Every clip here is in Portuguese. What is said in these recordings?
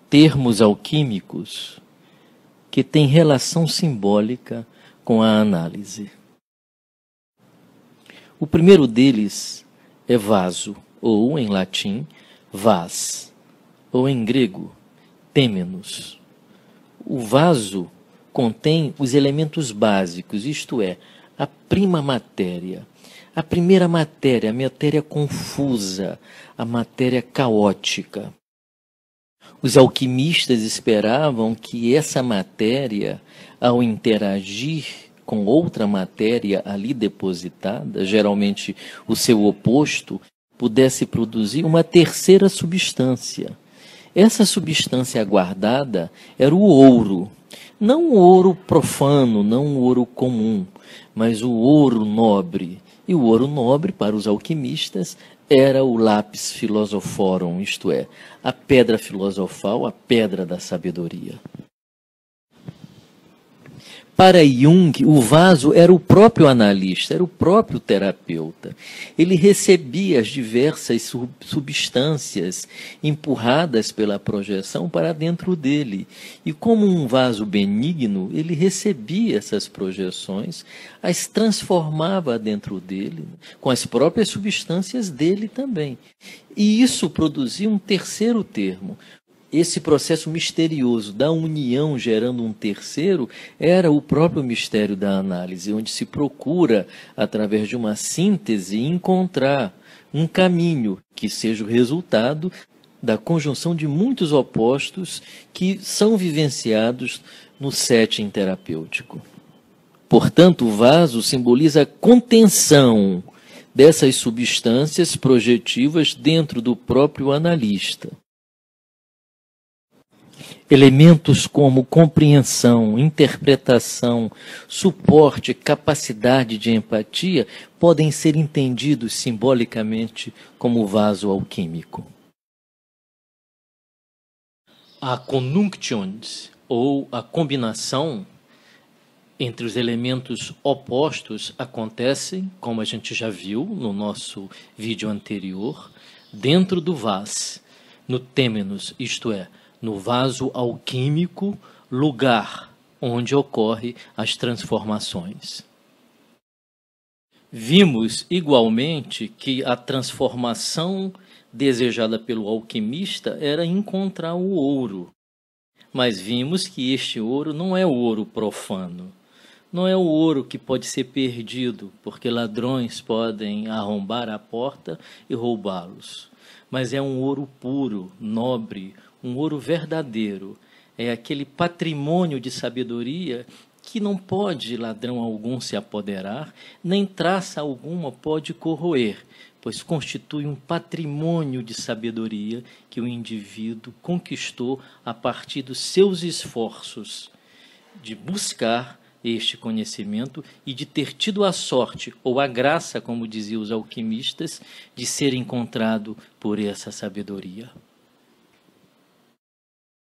termos alquímicos que têm relação simbólica com a análise. O primeiro deles é vaso, ou em latim, vas, ou em grego, têmenos. O vaso contém os elementos básicos, isto é, a prima matéria. A primeira matéria, a matéria confusa, a matéria caótica. Os alquimistas esperavam que essa matéria, ao interagir com outra matéria ali depositada, geralmente o seu oposto, pudesse produzir uma terceira substância. Essa substância aguardada era o ouro. Não o ouro profano, não o ouro comum, mas o ouro nobre. E o ouro nobre, para os alquimistas, era o lápis philosophorum, isto é, a pedra filosofal, a pedra da sabedoria. Para Jung, o vaso era o próprio analista, era o próprio terapeuta. Ele recebia as diversas substâncias empurradas pela projeção para dentro dele. E como um vaso benigno, ele recebia essas projeções, as transformava dentro dele, com as próprias substâncias dele também. E isso produzia um terceiro termo. Esse processo misterioso da união gerando um terceiro era o próprio mistério da análise, onde se procura, através de uma síntese, encontrar um caminho que seja o resultado da conjunção de muitos opostos que são vivenciados no setting terapêutico. Portanto, o vaso simboliza a contenção dessas substâncias projetivas dentro do próprio analista. Elementos como compreensão, interpretação, suporte, capacidade de empatia podem ser entendidos simbolicamente como vaso alquímico. A conjunctions, ou a combinação entre os elementos opostos, acontece, como a gente já viu no nosso vídeo anterior, dentro do vas, no têmenos, isto é, no vaso alquímico, lugar onde ocorrem as transformações. Vimos igualmente que a transformação desejada pelo alquimista era encontrar o ouro, mas vimos que este ouro não é o ouro profano, não é o ouro que pode ser perdido, porque ladrões podem arrombar a porta e roubá-los, mas é um ouro puro, nobre, um ouro verdadeiro, é aquele patrimônio de sabedoria que não pode ladrão algum se apoderar, nem traça alguma pode corroer, pois constitui um patrimônio de sabedoria que o indivíduo conquistou a partir dos seus esforços de buscar este conhecimento e de ter tido a sorte, ou a graça, como diziam os alquimistas, de ser encontrado por essa sabedoria.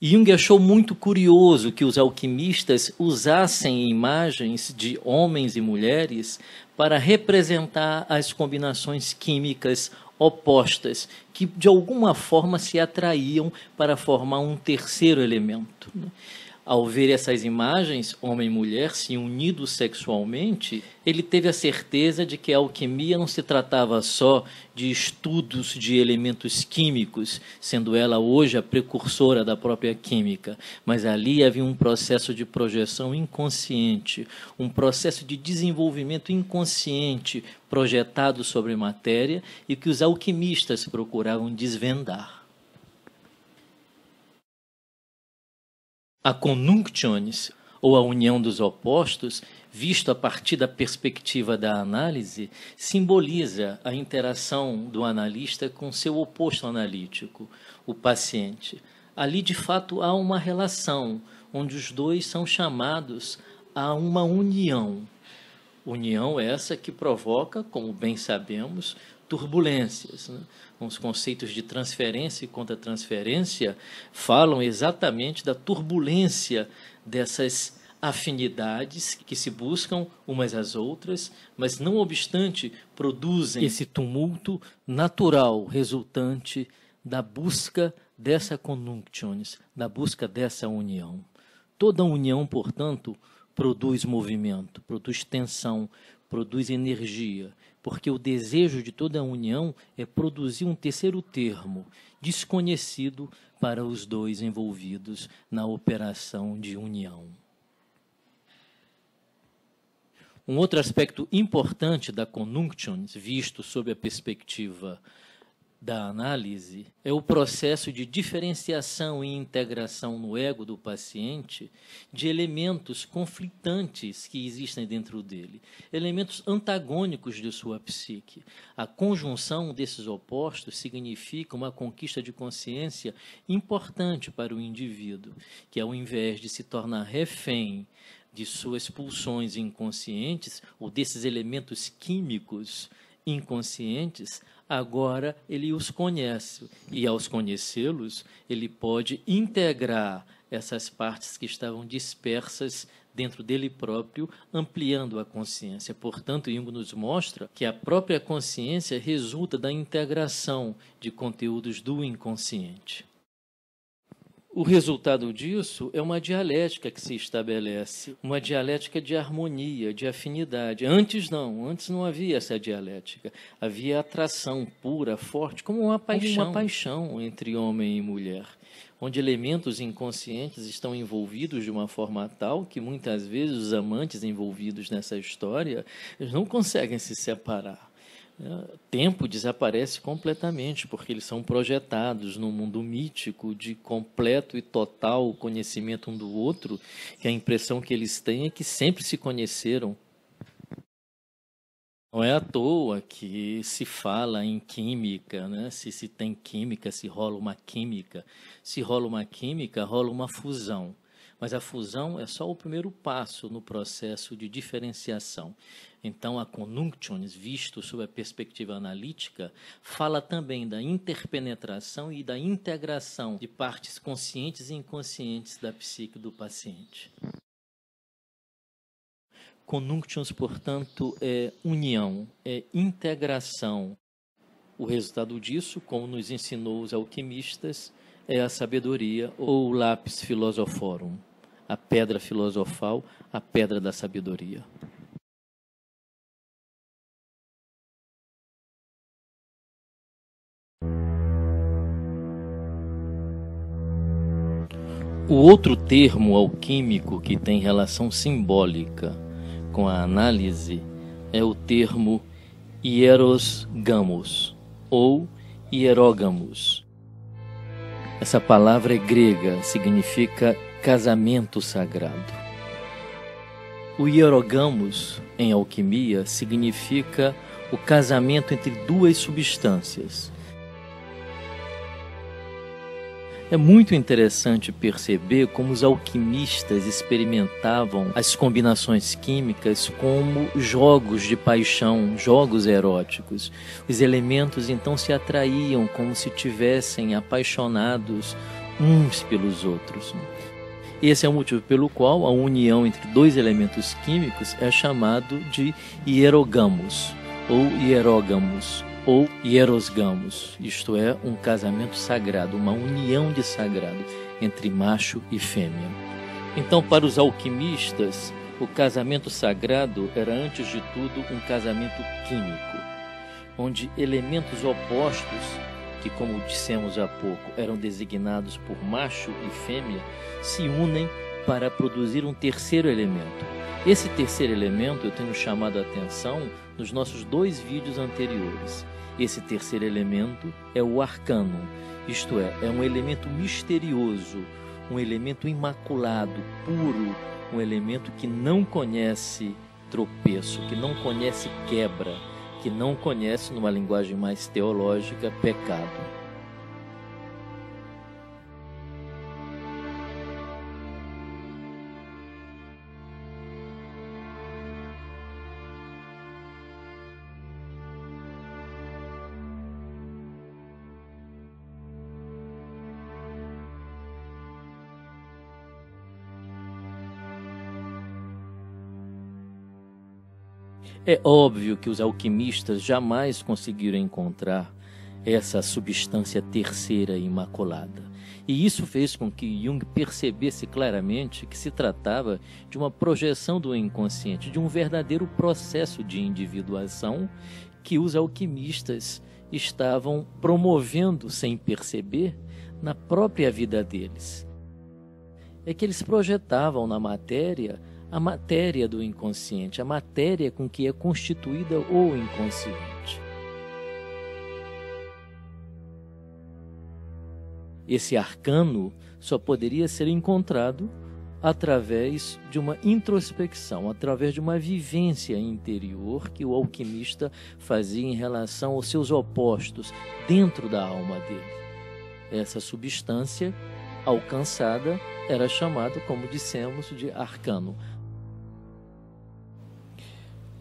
Jung achou muito curioso que os alquimistas usassem imagens de homens e mulheres para representar as combinações químicas opostas, que de alguma forma se atraíam para formar um terceiro elemento. Ao ver essas imagens, homem e mulher se unidos sexualmente, ele teve a certeza de que a alquimia não se tratava só de estudos de elementos químicos, sendo ela hoje a precursora da própria química, mas ali havia um processo de projeção inconsciente, um processo de desenvolvimento inconsciente projetado sobre matéria e que os alquimistas procuravam desvendar. A conjunctions, ou a união dos opostos, visto a partir da perspectiva da análise, simboliza a interação do analista com seu oposto analítico, o paciente. Ali, de fato, há uma relação, onde os dois são chamados a uma união. União essa que provoca, como bem sabemos, turbulências, né? Os conceitos de transferência e contratransferência falam exatamente da turbulência dessas afinidades que se buscam umas às outras, mas não obstante produzem esse tumulto natural resultante da busca dessa conjunctionis, da busca dessa união. Toda união, portanto, produz movimento, produz tensão, produz energia, porque o desejo de toda união é produzir um terceiro termo, desconhecido para os dois envolvidos na operação de união. Um outro aspecto importante da conjunctionis, visto sob a perspectiva da análise, é o processo de diferenciação e integração no ego do paciente de elementos conflitantes que existem dentro dele, elementos antagônicos de sua psique. A conjunção desses opostos significa uma conquista de consciência importante para o indivíduo, que ao invés de se tornar refém de suas pulsões inconscientes ou desses elementos químicos inconscientes, agora ele os conhece, e ao conhecê-los, ele pode integrar essas partes que estavam dispersas dentro dele próprio, ampliando a consciência. Portanto, Jung nos mostra que a própria consciência resulta da integração de conteúdos do inconsciente. O resultado disso é uma dialética que se estabelece, uma dialética de harmonia, de afinidade. Antes não havia essa dialética. Havia atração pura, forte, como uma paixão entre homem e mulher, onde elementos inconscientes estão envolvidos de uma forma tal que muitas vezes os amantes envolvidos nessa história eles não conseguem se separar. O tempo desaparece completamente, porque eles são projetados num mundo mítico de completo e total conhecimento um do outro, que a impressão que eles têm é que sempre se conheceram. Não é à toa que se fala em química, né? Se tem química, se rola uma química. Se rola uma química, rola uma fusão. Mas a fusão é só o primeiro passo no processo de diferenciação. Então, a conjunctionis, visto sob a perspectiva analítica, fala também da interpenetração e da integração de partes conscientes e inconscientes da psique do paciente. Conjunctionis, portanto, é união, é integração. O resultado disso, como nos ensinou os alquimistas, é a sabedoria ou lapis philosophorum, a pedra filosofal, a pedra da sabedoria. O outro termo alquímico que tem relação simbólica com a análise é o termo hierosgamos ou hierógamos. Essa palavra é grega, significa casamento sagrado. O hierogamos, em alquimia, significa o casamento entre duas substâncias. É muito interessante perceber como os alquimistas experimentavam as combinações químicas como jogos de paixão, jogos eróticos. Os elementos então se atraíam como se tivessem apaixonados uns pelos outros. Esse é o motivo pelo qual a união entre dois elementos químicos é chamado de hierogamos ou hierógamos ou hierosgamos, isto é, um casamento sagrado, uma união de sagrado entre macho e fêmea. Então, para os alquimistas, o casamento sagrado era, antes de tudo, um casamento químico, onde elementos opostos, que, como dissemos há pouco, eram designados por macho e fêmea, se unem para produzir um terceiro elemento. Esse terceiro elemento eu tenho chamado a atenção nos nossos 2 vídeos anteriores. Esse terceiro elemento é o arcanum, isto é um elemento misterioso, um elemento imaculado, puro, um elemento que não conhece tropeço, que não conhece quebra, que não conhece, numa linguagem mais teológica, pecado. É óbvio que os alquimistas jamais conseguiram encontrar essa substância terceira imaculada. E isso fez com que Jung percebesse claramente que se tratava de uma projeção do inconsciente, de um verdadeiro processo de individuação que os alquimistas estavam promovendo sem perceber na própria vida deles. É que eles projetavam na matéria a matéria do inconsciente, a matéria com que é constituída o inconsciente. Esse arcano só poderia ser encontrado através de uma introspecção, através de uma vivência interior que o alquimista fazia em relação aos seus opostos dentro da alma dele. Essa substância alcançada era chamada, como dissemos, de arcano.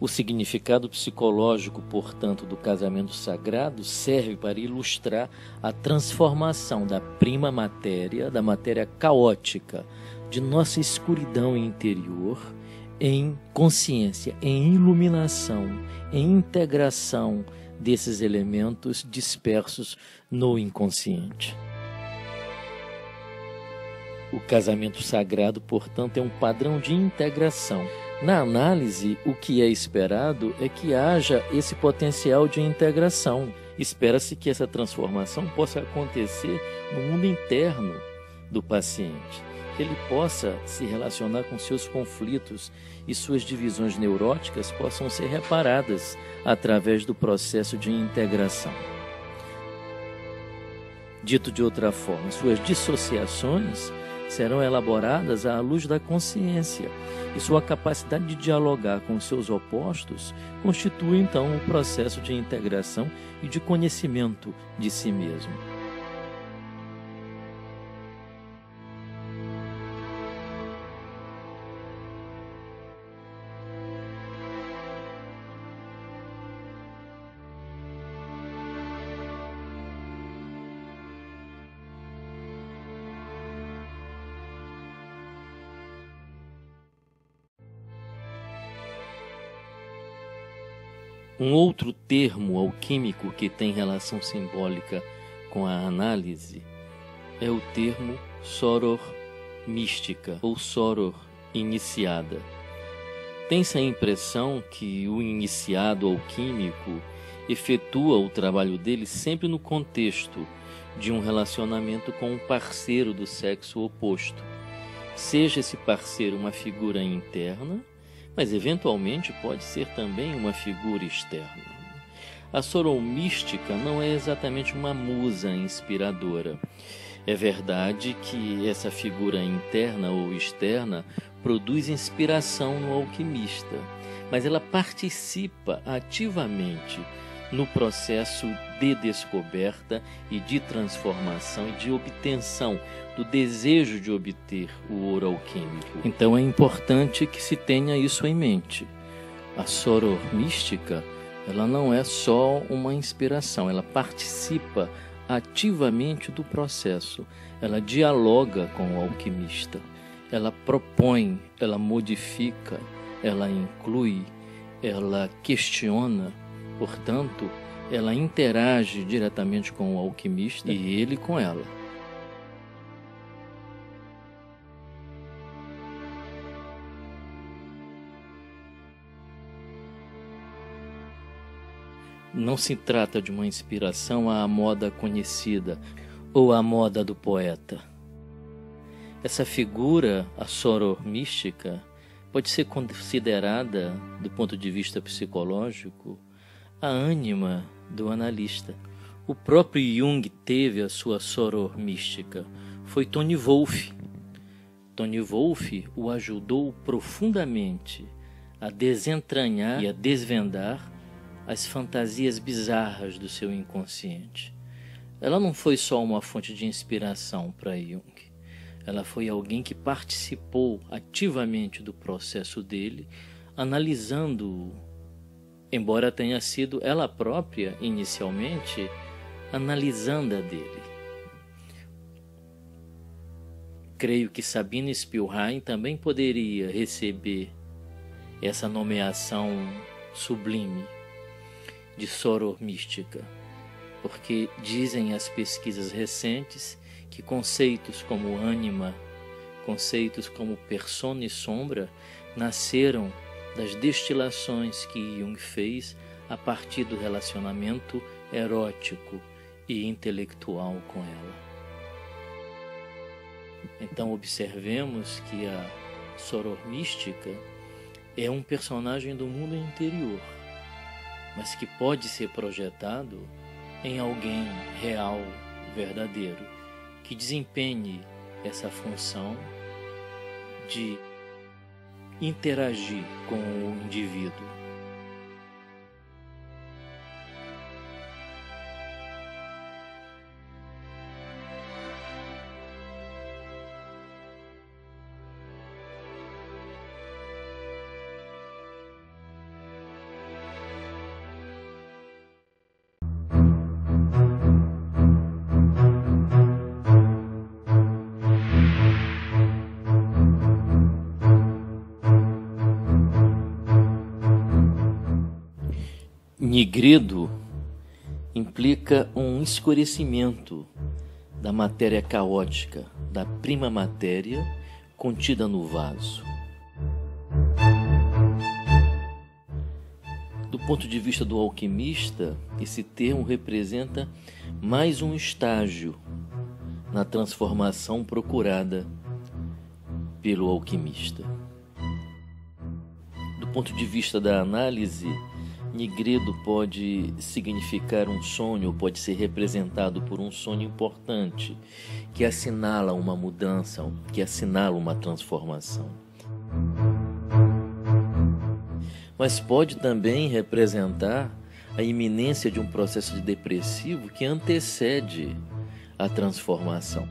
O significado psicológico, portanto, do casamento sagrado serve para ilustrar a transformação da prima matéria, da matéria caótica, de nossa escuridão interior, em consciência, em iluminação, em integração desses elementos dispersos no inconsciente. O casamento sagrado, portanto, é um padrão de integração. Na análise, o que é esperado é que haja esse potencial de integração. Espera-se que essa transformação possa acontecer no mundo interno do paciente, que ele possa se relacionar com seus conflitos e suas divisões neuróticas possam ser reparadas através do processo de integração. Dito de outra forma, suas dissociações serão elaboradas à luz da consciência, e sua capacidade de dialogar com seus opostos constitui então o processo de integração e de conhecimento de si mesmo. Um outro termo alquímico que tem relação simbólica com a análise é o termo soror mística ou soror iniciada. Tem-se a impressão que o iniciado alquímico efetua o trabalho dele sempre no contexto de um relacionamento com um parceiro do sexo oposto. Seja esse parceiro uma figura interna, mas eventualmente pode ser também uma figura externa. A soromística não é exatamente uma musa inspiradora. É verdade que essa figura interna ou externa produz inspiração no alquimista, mas ela participa ativamente no processo de descoberta e de transformação e de obtenção do desejo de obter o ouro alquímico. Então é importante que se tenha isso em mente. A soror mística, ela não é só uma inspiração, ela participa ativamente do processo, ela dialoga com o alquimista, ela propõe, ela modifica, ela inclui, ela questiona. Portanto, ela interage diretamente com o alquimista e ele com ela. Não se trata de uma inspiração à moda conhecida ou à moda do poeta. Essa figura, a soror mística, pode ser considerada, do ponto de vista psicológico, a ânima do analista. O próprio Jung teve a sua soror mística. Foi Tony Wolff. Tony Wolff o ajudou profundamente a desentranhar e a desvendar as fantasias bizarras do seu inconsciente. Ela não foi só uma fonte de inspiração para Jung. Ela foi alguém que participou ativamente do processo dele, analisando-o, embora tenha sido ela própria, inicialmente, analisando a dele. Creio que Sabine Spielrein também poderia receber essa nomeação sublime de soror mística. porque dizem as pesquisas recentes que conceitos como ânima, conceitos como persona e sombra nasceram das destilações que Jung fez a partir do relacionamento erótico e intelectual com ela. Então observemos que a soror mística é um personagem do mundo interior, mas que pode ser projetado em alguém real, verdadeiro, que desempenhe essa função de interagir com o indivíduo. Nigredo implica um escurecimento da matéria caótica, da prima matéria contida no vaso. Do ponto de vista do alquimista, esse termo representa mais um estágio na transformação procurada pelo alquimista. Do ponto de vista da análise, Nigredo pode significar um sonho, pode ser representado por um sonho importante, que assinala uma mudança, que assinala uma transformação. Mas pode também representar a iminência de um processo depressivo que antecede a transformação.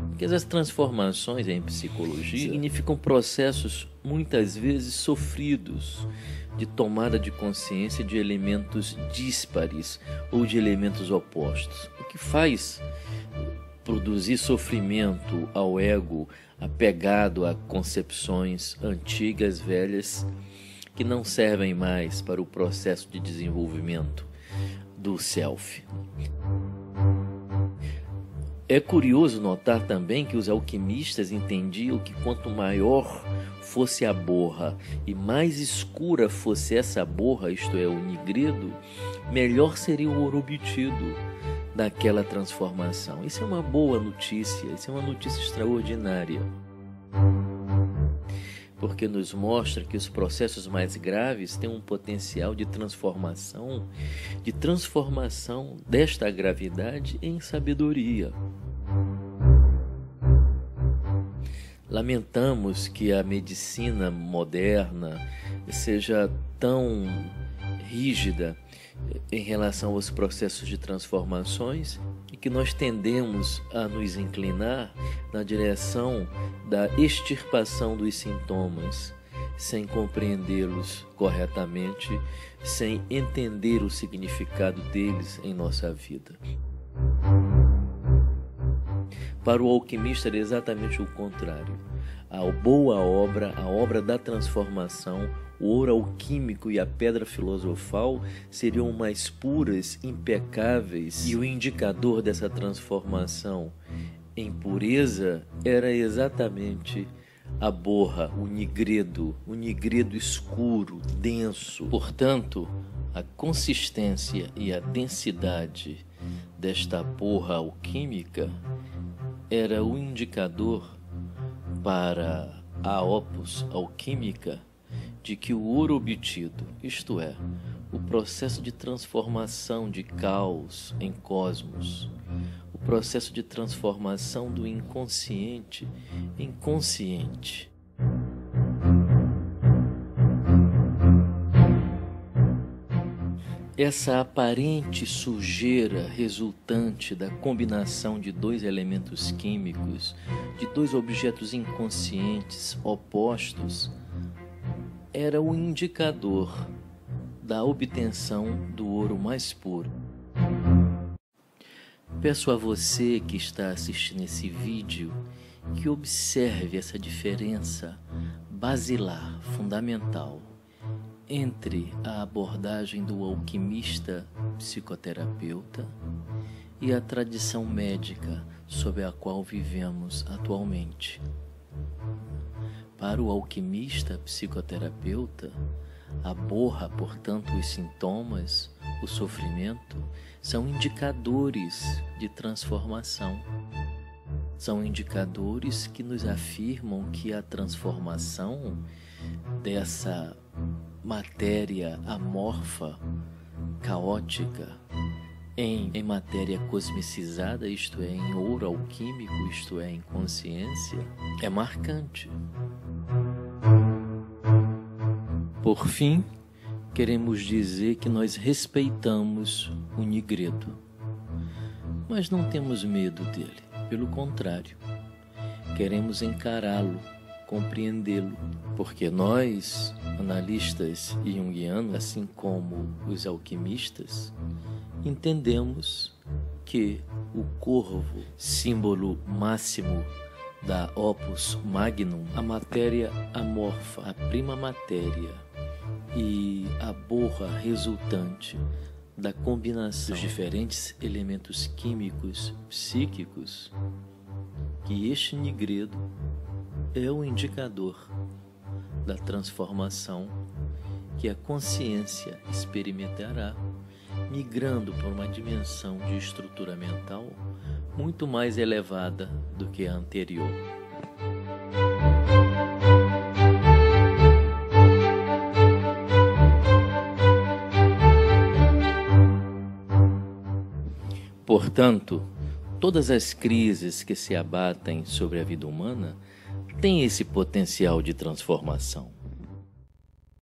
Porque as transformações em psicologia significam processos muitas vezes sofridos de tomada de consciência de elementos díspares ou de elementos opostos, o que faz produzir sofrimento ao ego apegado a concepções antigas, velhas, que não servem mais para o processo de desenvolvimento do self. É curioso notar também que os alquimistas entendiam que quanto maior fosse a borra e mais escura fosse essa borra, isto é, o nigredo, melhor seria o ouro obtido daquela transformação. Isso é uma boa notícia, isso é uma notícia extraordinária, porque nos mostra que os processos mais graves têm um potencial de transformação desta gravidade em sabedoria. Lamentamos que a medicina moderna seja tão rígida em relação aos processos de transformações e que nós tendemos a nos inclinar na direção da extirpação dos sintomas, sem compreendê-los corretamente, sem entender o significado deles em nossa vida. Para o alquimista era exatamente o contrário. A boa obra, a obra da transformação, o ouro alquímico e a pedra filosofal seriam mais puras, impecáveis, e o indicador dessa transformação em pureza era exatamente a borra, o nigredo escuro, denso. Portanto, a consistência e a densidade desta borra alquímica era o indicador para a opus alquímica de que o ouro obtido, isto é, o processo de transformação de caos em cosmos, o processo de transformação do inconsciente em consciente, essa aparente sujeira resultante da combinação de dois elementos químicos, de dois objetos inconscientes opostos, era o indicador da obtenção do ouro mais puro. Peço a você que está assistindo esse vídeo que observe essa diferença basilar, fundamental, entre a abordagem do alquimista psicoterapeuta e a tradição médica sob a qual vivemos atualmente. Para o alquimista psicoterapeuta, a borra, portanto, os sintomas, o sofrimento, são indicadores de transformação. São indicadores que nos afirmam que a transformação dessa matéria amorfa, caótica, em matéria cosmicizada, isto é, em ouro alquímico, isto é, em consciência, é marcante. Por fim, queremos dizer que nós respeitamos o Nigredo, mas não temos medo dele. Pelo contrário, queremos encará-lo, compreendê-lo, porque nós, analistas junguianos, assim como os alquimistas, entendemos que o corvo, símbolo máximo da opus magnum, a matéria amorfa, a prima matéria e a borra resultante da combinação dos diferentes elementos químicos psíquicos, que este Nigredo é o indicador da transformação que a consciência experimentará, migrando para uma dimensão de estrutura mental muito mais elevada do que a anterior. Portanto, todas as crises que se abatem sobre a vida humana têm esse potencial de transformação.